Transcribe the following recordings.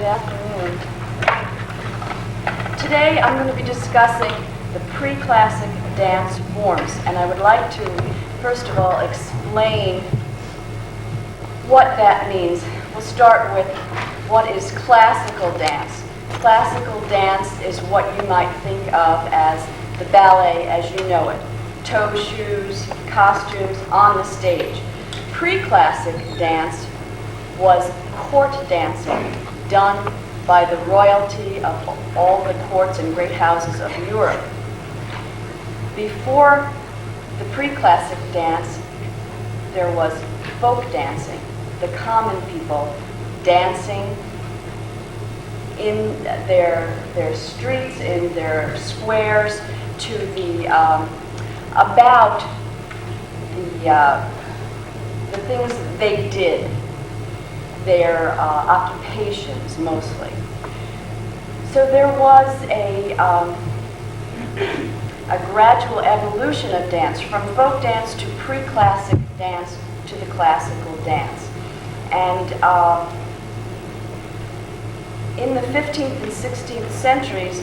afternoon. Today I'm going to be discussing the pre-classic dance forms, and I would like to first of all explain what that means. We'll start with what is classical dance. Classical dance is what you might think of as the ballet as you know it. Toe shoes, costumes on the stage. Pre-classic dance was court dancing done by the royalty of all the courts and great houses of Europe. Before the pre-classic dance, there was folk dancing, the common people dancing in their streets, in their squares, to the about the things they did, their occupations mostly. So there was a gradual evolution of dance from folk dance to pre-classic dance to the classical dance. And in the 15th and 16th centuries,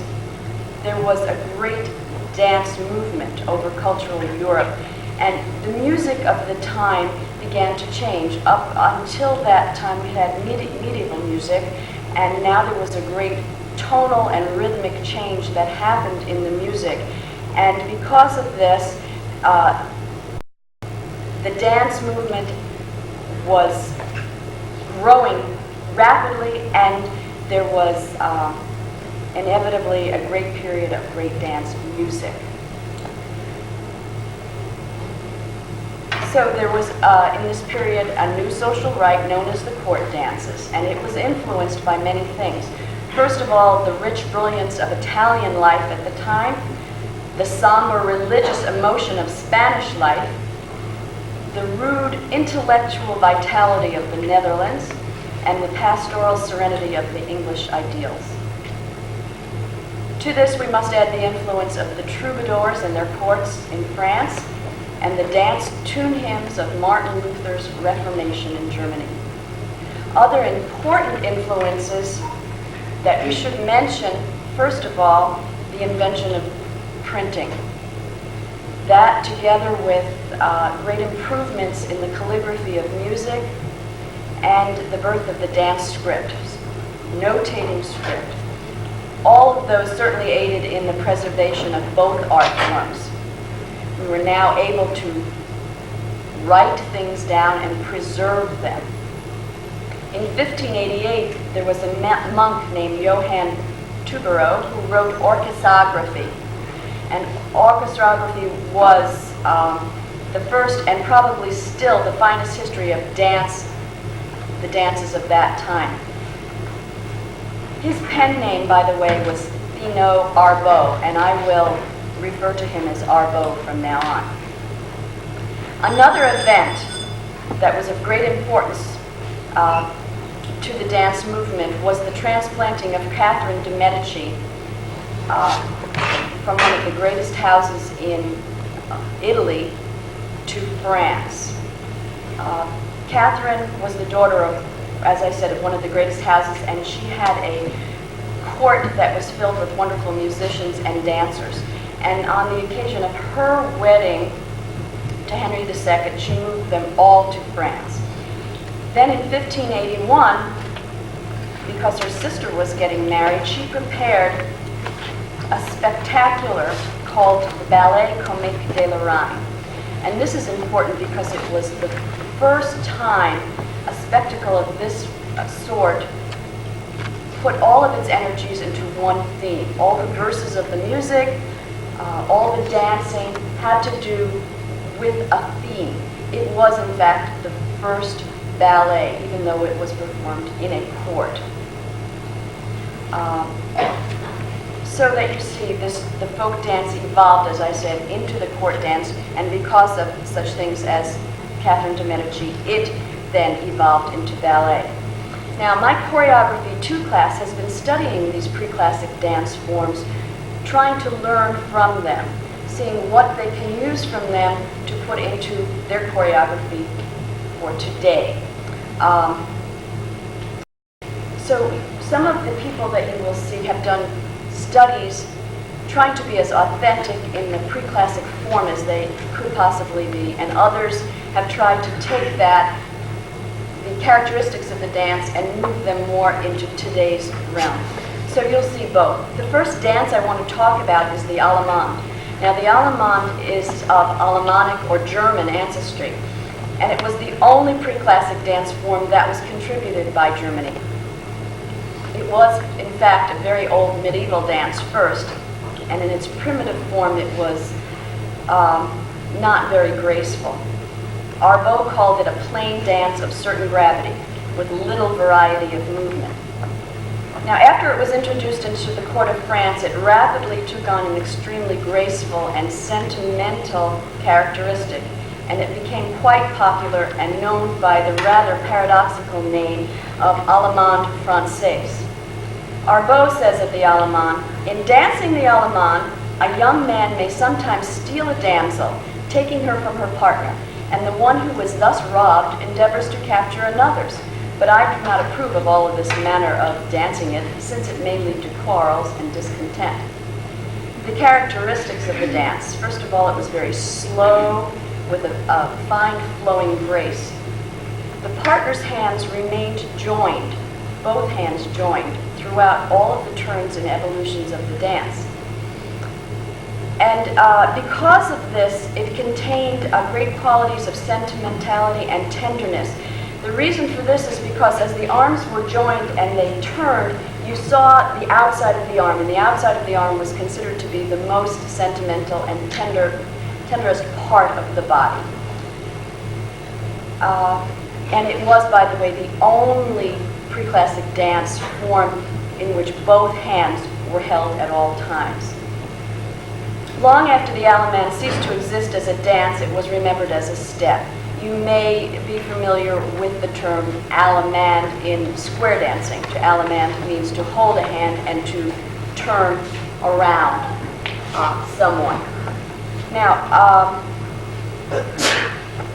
there was a great dance movement over cultural Europe. And the music of the time began to change. Up until that time, we had medieval music, and now there was a great tonal and rhythmic change that happened in the music. And because of this, the dance movement was growing rapidly, and there was inevitably a great period of great dance music. So there was, in this period, a new social rite known as the court dances, and it was influenced by many things. First of all, the rich brilliance of Italian life at the time, the somber religious emotion of Spanish life, the rude intellectual vitality of the Netherlands, and the pastoral serenity of the English ideals. To this, we must add the influence of the troubadours and their courts in France, and the dance tune hymns of Martin Luther's Reformation in Germany. Other important influences that we should mention, first of all, the invention of printing. That, together with great improvements in the calligraphy of music and the birth of the dance script, notating script, all of those certainly aided in the preservation of both art forms. We were now able to write things down and preserve them. In 1588, there was a monk named Johann Tubero who wrote orchestrography. And orchestrography was the first and probably still the finest history of dance, the dances of that time. His pen name, by the way, was Finot Arbeau, and I will refer to him as Arbeau from now on. Another event that was of great importance to the dance movement was the transplanting of Catherine de' Medici from one of the greatest houses in Italy to France. Catherine was the daughter of, as I said, of one of the greatest houses, and she had a court that was filled with wonderful musicians and dancers. And on the occasion of her wedding to Henry II, she moved them all to France. Then in 1581, because her sister was getting married, she prepared a spectacular called the Ballet Comique de la Reine. And this is important because it was the first time a spectacle of this sort put all of its energies into one theme. All the verses of the music, all the dancing had to do with a theme. It was, in fact, the first ballet, even though it was performed in a court. So that you see, the folk dance evolved, as I said, into the court dance, and because of such things as Catherine de' Medici, it then evolved into ballet. Now, my choreography 2 class has been studying these pre-classic dance forms, trying to learn from them, seeing what they can use from them to put into their choreography for today. So some of the people that you will see have done studies trying to be as authentic in the pre-classic form as they could possibly be, and others have tried to take that, the characteristics of the dance, and move them more into today's realm. So you'll see both. The first dance I want to talk about is the Allemande. Now the Allemande is of Alemannic or German ancestry, and it was the only pre-classic dance form that was contributed by Germany. It was, in fact, a very old medieval dance first, and in its primitive form it was not very graceful. Arbeau called it a plain dance of certain gravity, with little variety of movement. Now, after it was introduced into the court of France, it rapidly took on an extremely graceful and sentimental characteristic, and it became quite popular and known by the rather paradoxical name of Allemande Française. Arbeau says of the Allemande, "In dancing the Allemande, a young man may sometimes steal a damsel, taking her from her partner, and the one who is thus robbed endeavors to capture another's. But I do not approve of all of this manner of dancing it, since it may lead to quarrels and discontent." The characteristics of the dance: first of all, it was very slow, with a fine flowing grace. The partner's hands remained joined, both hands joined, throughout all of the turns and evolutions of the dance. And because of this, it contained great qualities of sentimentality and tenderness. The reason for this is because as the arms were joined and they turned, you saw the outside of the arm, and the outside of the arm was considered to be the most sentimental and tenderest part of the body. And it was, by the way, the only pre-classic dance form in which both hands were held at all times. Long after the Allemande ceased to exist as a dance, it was remembered as a step. You may be familiar with the term Allemande in square dancing. To Allemande means to hold a hand and to turn around someone. Now,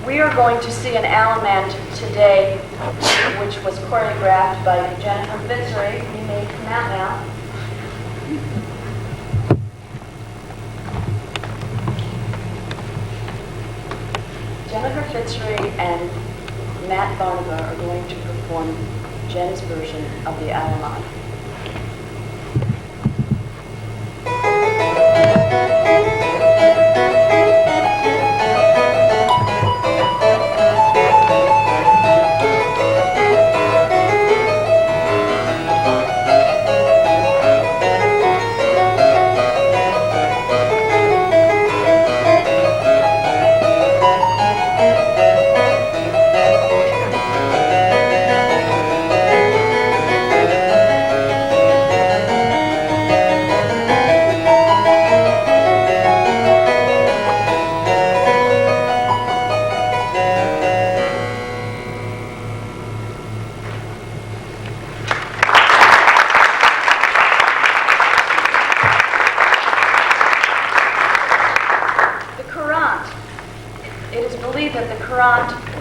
we are going to see an Allemande today, which was choreographed by Jennifer Fitzroy. You may come out now. Jennifer Fitzroy and Matt Barnaba are going to perform Jen's version of the Allemande.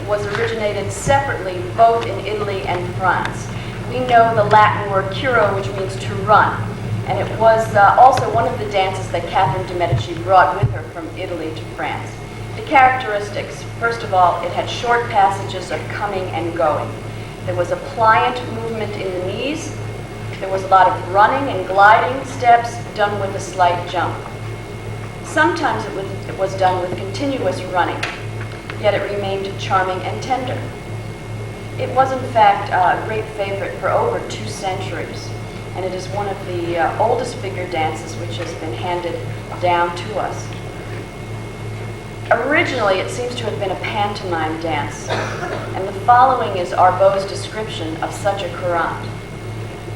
Was originated separately both in Italy and France. We know the Latin word curo, which means to run, and it was also one of the dances that Catherine de' Medici brought with her from Italy to France. The characteristics: first of all, it had short passages of coming and going. There was a pliant movement in the knees. There was a lot of running and gliding steps done with a slight jump. Sometimes it was done with continuous running, yet it remained charming and tender. It was, in fact, a great favorite for over 2 centuries, and it is one of the oldest figure dances which has been handed down to us. Originally, it seems to have been a pantomime dance, and the following is Arbeau's description of such a courante.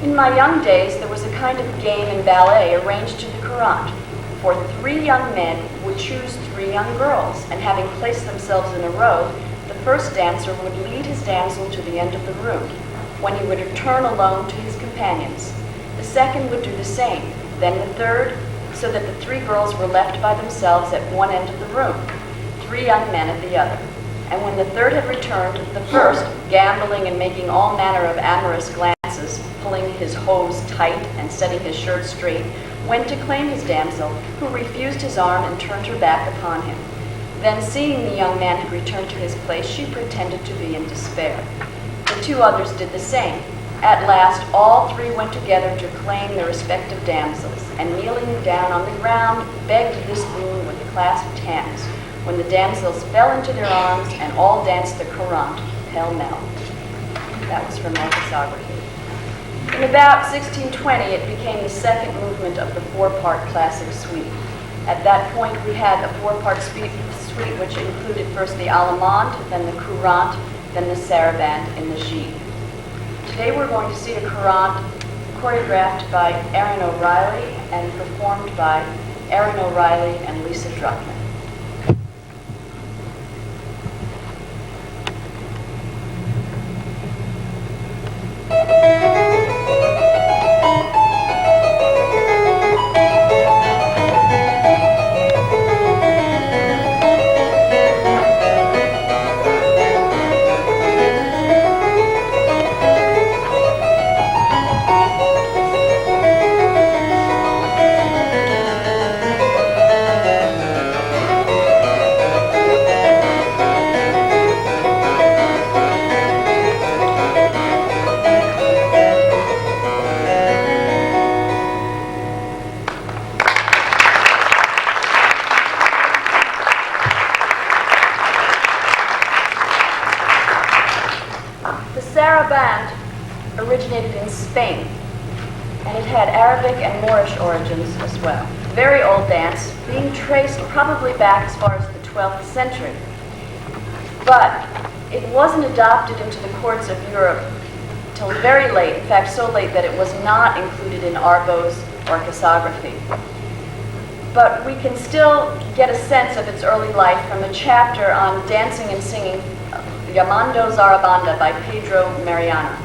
"In my young days, there was a kind of game in ballet arranged to the courante, for 3 young men would choose 3 young girls, and having placed themselves in a row, the first dancer would lead his damsel to the end of the room, when he would return alone to his companions. The second would do the same, then the third, so that the 3 girls were left by themselves at one end of the room, 3 young men at the other. And when the third had returned, the first, gambling and making all manner of amorous glances, pulling his hose tight and setting his shirt straight, went to claim his damsel, who refused his arm and turned her back upon him. Then, seeing the young man had returned to his place, she pretended to be in despair. The two others did the same. At last, all three went together to claim their respective damsels, and kneeling down on the ground, begged this boon with clasped hands, when the damsels fell into their arms and all danced the courant, pell-mell. That was from Orchesography. In about 1620, it became the second movement of the four-part classic suite. At that point, we had a four-part suite which included first the allemande, then the courant, then the sarabande in the gite. Today we're going to see a courant choreographed by Erin O'Reilly and performed by Erin O'Reilly and Lisa Druckmann. Originated in Spain, and it had Arabic and Moorish origins as well. Very old dance, being traced probably back as far as the 12th century. But it wasn't adopted into the courts of Europe till very late, in fact so late that it was not included in Arbo's Orchesography. But we can still get a sense of its early life from a chapter on dancing and singing, Llamando Zarabanda by Pedro Mariana.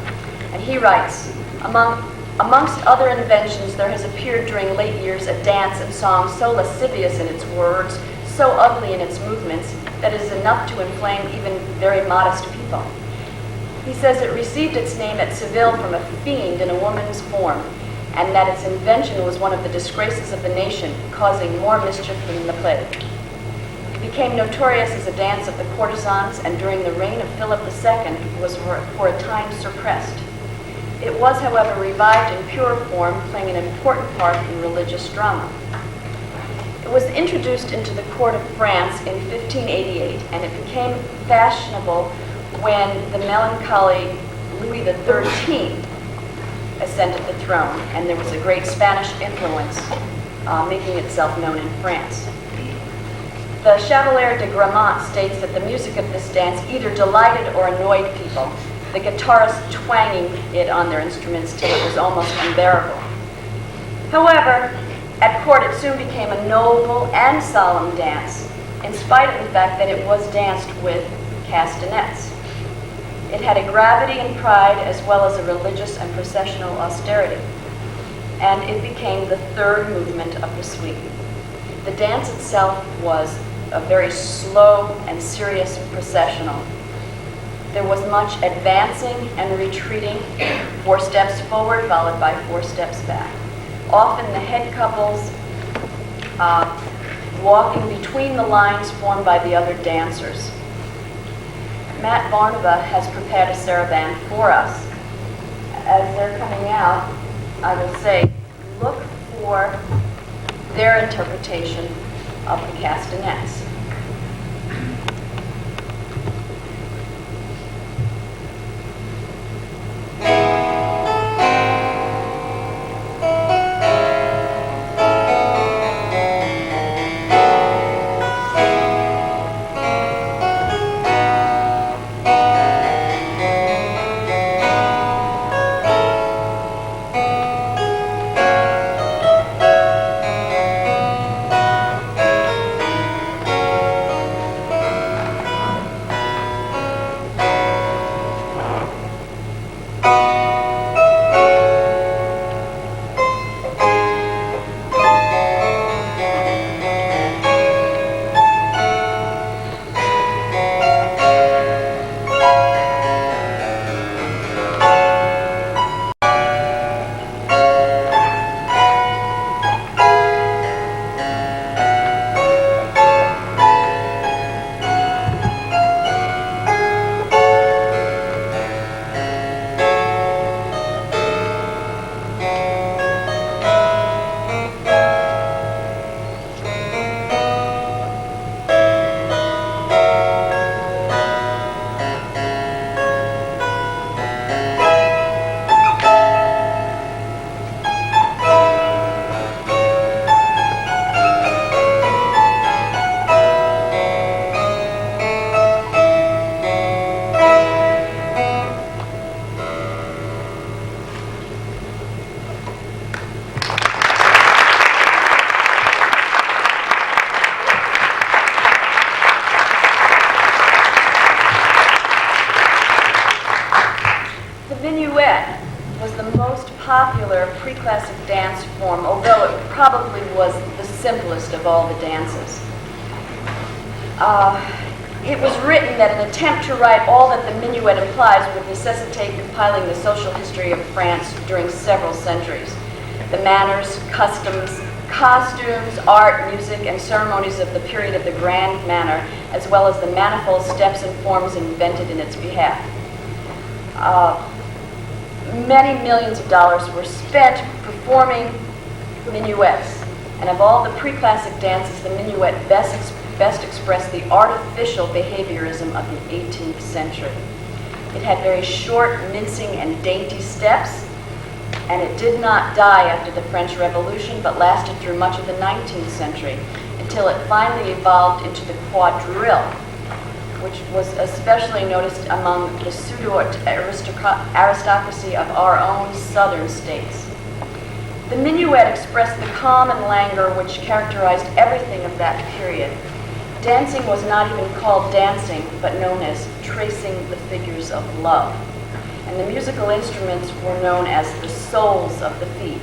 And he writes, amongst other inventions, there has appeared during late years a dance and song so lascivious in its words, so ugly in its movements, that it is enough to inflame even very modest people. He says it received its name at Seville from a fiend in a woman's form, and that its invention was one of the disgraces of the nation, causing more mischief than the plague. It became notorious as a dance of the courtesans, and during the reign of Philip II was for a time suppressed. It was, however, revived in pure form, playing an important part in religious drama. It was introduced into the court of France in 1588, and it became fashionable when the melancholy Louis XIII ascended the throne, and there was a great Spanish influence making itself known in France. The Chevalier de Grammont states that the music of this dance either delighted or annoyed people, the guitarists twanging it on their instruments till it was almost unbearable. However, at court it soon became a noble and solemn dance, in spite of the fact that it was danced with castanets. It had a gravity and pride as well as a religious and processional austerity, and it became the third movement of the suite. The dance itself was a very slow and serious processional. There was much advancing and retreating, 4 steps forward followed by 4 steps back. Often the head couples walking between the lines formed by the other dancers. Matt Barnaba has prepared a saraband for us. As they're coming out, I will say, look for their interpretation of the castanets. was the most popular pre-classic dance form, although it probably was the simplest of all the dances. It was written that an attempt to write all that the minuet implies would necessitate compiling the social history of France during several centuries. The manners, customs, costumes, art, music, and ceremonies of the period of the grand manner, as well as the manifold steps and forms invented in its behalf. Many millions of dollars were spent performing minuets, and of all the pre-classic dances, the minuet best expressed the artificial behaviorism of the 18th century. It had very short, mincing, and dainty steps, and it did not die after the French Revolution, but lasted through much of the 19th century, until it finally evolved into the quadrille, which was especially noticed among the pseudo-aristocracy of our own southern states. The minuet expressed the calm and languor which characterized everything of that period. Dancing was not even called dancing, but known as tracing the figures of love. And the musical instruments were known as the soles of the feet.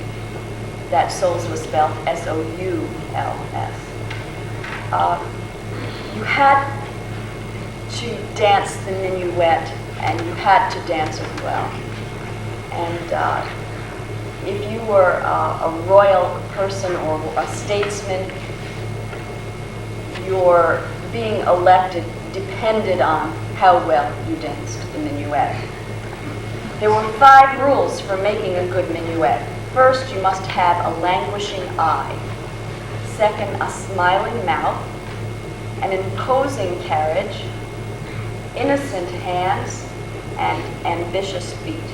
That soles was spelled S-O-U-L-S. You had to dance the minuet, and you had to dance it well. And if you were a royal person or a statesman, your being elected depended on how well you danced the minuet. There were 5 rules for making a good minuet. First, you must have a languishing eye. Second, a smiling mouth, an imposing carriage, innocent hands, and ambitious feet.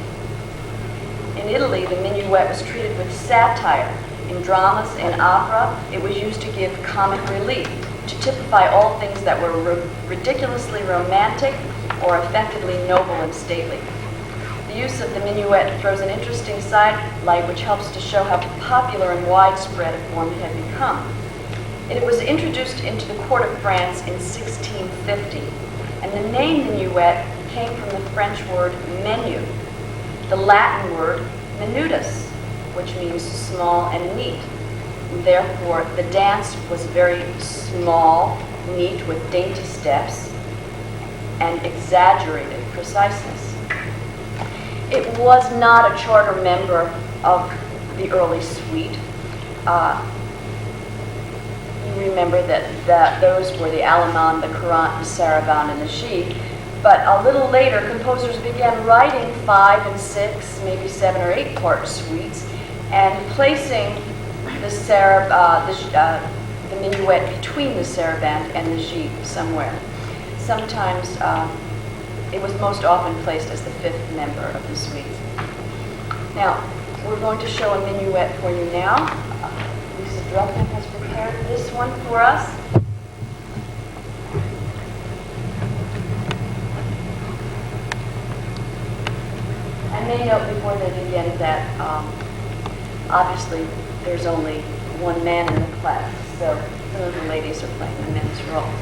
In Italy, the minuet was treated with satire. In dramas and opera, it was used to give comic relief, to typify all things that were ridiculously romantic or affectedly noble and stately. The use of the minuet throws an interesting sidelight which helps to show how popular and widespread a form it had become. It was introduced into the court of France in 1650, and the name minuet came from the French word menu, the Latin word minutus, which means small and neat. Therefore, the dance was very small, neat, with dainty steps, and exaggerated preciseness. It was not a charter member of the early suite. You remember that those were the Allemande, the Courante, the Sarabande, and the Gigue. But a little later, composers began writing 5 and 6, maybe 7 or 8 part suites, and placing the minuet between the sarabande and the gigue somewhere. Sometimes it was most often placed as the 5th member of the suite. Now, we're going to show a minuet for you now. Lisa Druckmann has prepared this one for us. I may note before they begin that obviously there's only one man in the class, so some of the ladies are playing the men's role.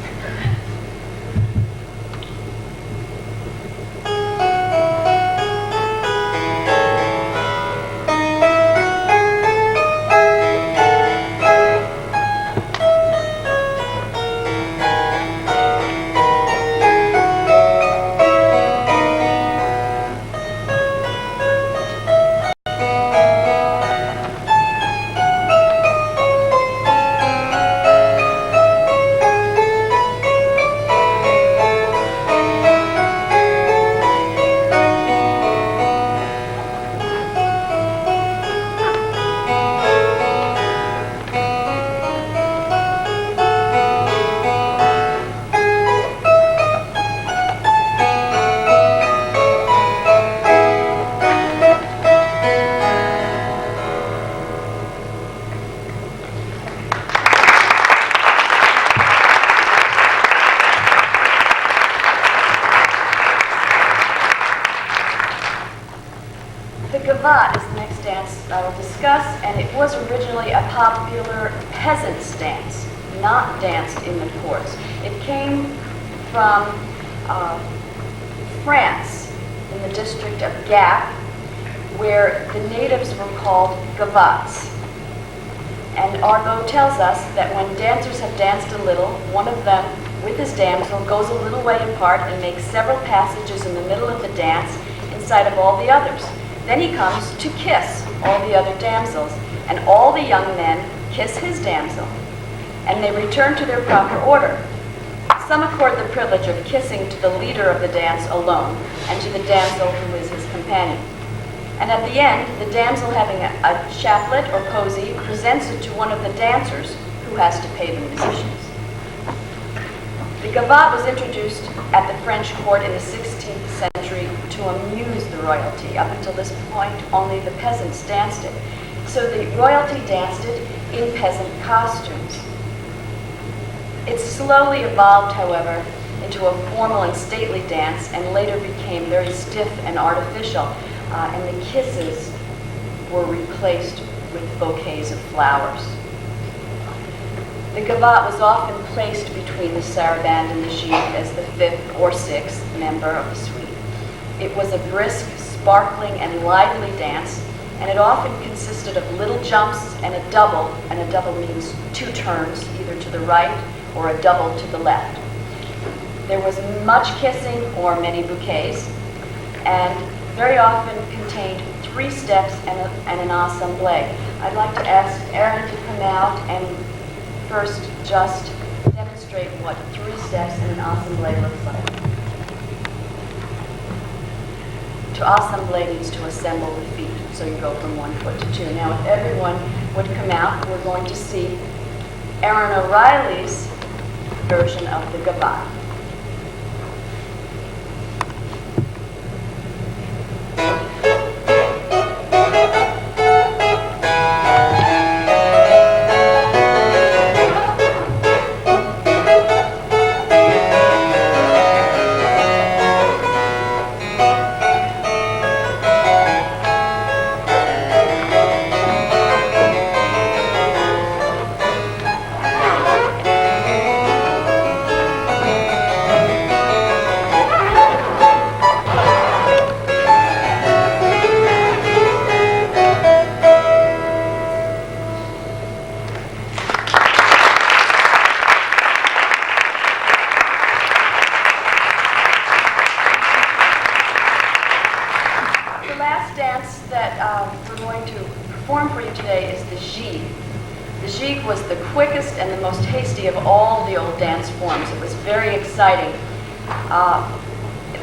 Prevet is the next dance I will discuss, and it was originally a popular peasants' dance, not danced in the courts. It came from France, in the district of Gap, where the natives were called gavots. And Argot tells us that when dancers have danced a little, one of them, with his damsel, goes a little way apart and makes several passages in the middle of the dance in sight of all the others. Then he comes to kiss all the other damsels, and all the young men kiss his damsel, and they return to their proper order. Some accord the privilege of kissing to the leader of the dance alone, and to the damsel who is his companion. And at the end, the damsel, having a chaplet or posy, presents it to one of the dancers, who has to pay the musicians. The gavotte was introduced at the French court in the 16th century to amuse the royalty. Up until this point, only the peasants danced it. So the royalty danced it in peasant costumes. It slowly evolved, however, into a formal and stately dance, and later became very stiff and artificial, and the kisses were replaced with bouquets of flowers. The gavotte was often placed between the saraband and the gigue as the fifth or sixth member of the suite. It was a brisk, sparkling, and lively dance, and it often consisted of little jumps and a double means two turns, either to the right or a double to the left. There was much kissing or many bouquets, and very often contained 3 steps and an assemblée. I'd like to ask Aaron to come out and first just demonstrate what 3 steps and an assemblée looks like. To assemblée means to assemble the feet, so you go from 1 foot to 2. Now, if everyone would come out, we're going to see Aaron O'Reilly's version of the gavotte.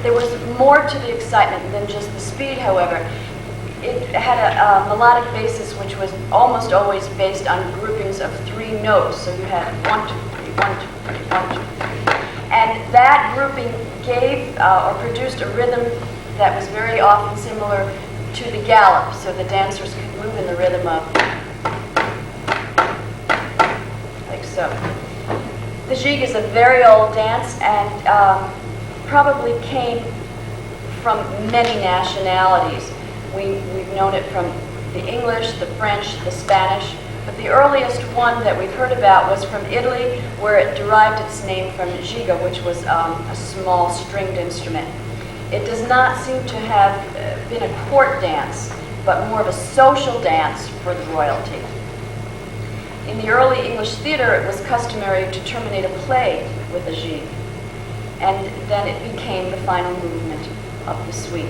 There was more to the excitement than just the speed, however. It had a melodic basis which was almost always based on groupings of 3 notes. So you had 1, 2, 3, 1, 2, 3, 1, 2, 3. And that grouping gave or produced a rhythm that was very often similar to the gallop, so the dancers could move in the rhythm of, like so. The gigue is a very old dance, and probably came from many nationalities. We've known it from the English, the French, the Spanish, but the earliest one that we've heard about was from Italy, where it derived its name from giga, which was a small stringed instrument. It does not seem to have been a court dance, but more of a social dance for the royalty. In the early English theater, it was customary to terminate a play with a gigue, and then it became the final movement of the suite.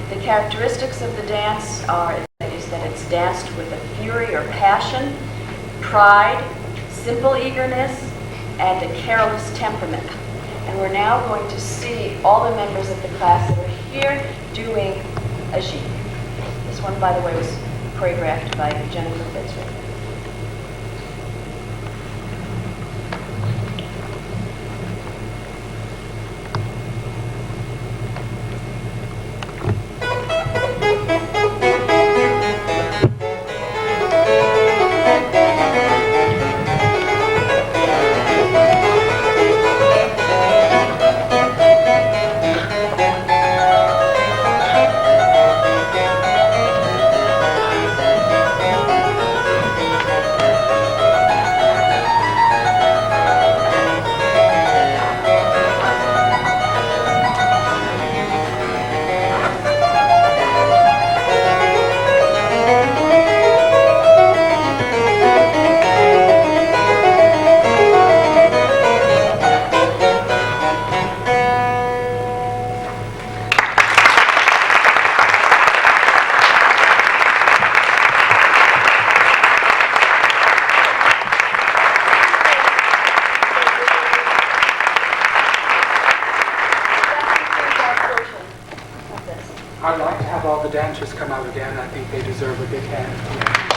The characteristics of the dance are that it's danced with a fury or passion, pride, simple eagerness, and a careless temperament. And we're now going to see all the members of the class that are here doing a gigue. This one, by the way, was choreographed by Jennifer Fitzroy. I'd like to have all the dancers come out again. I think they deserve a big hand.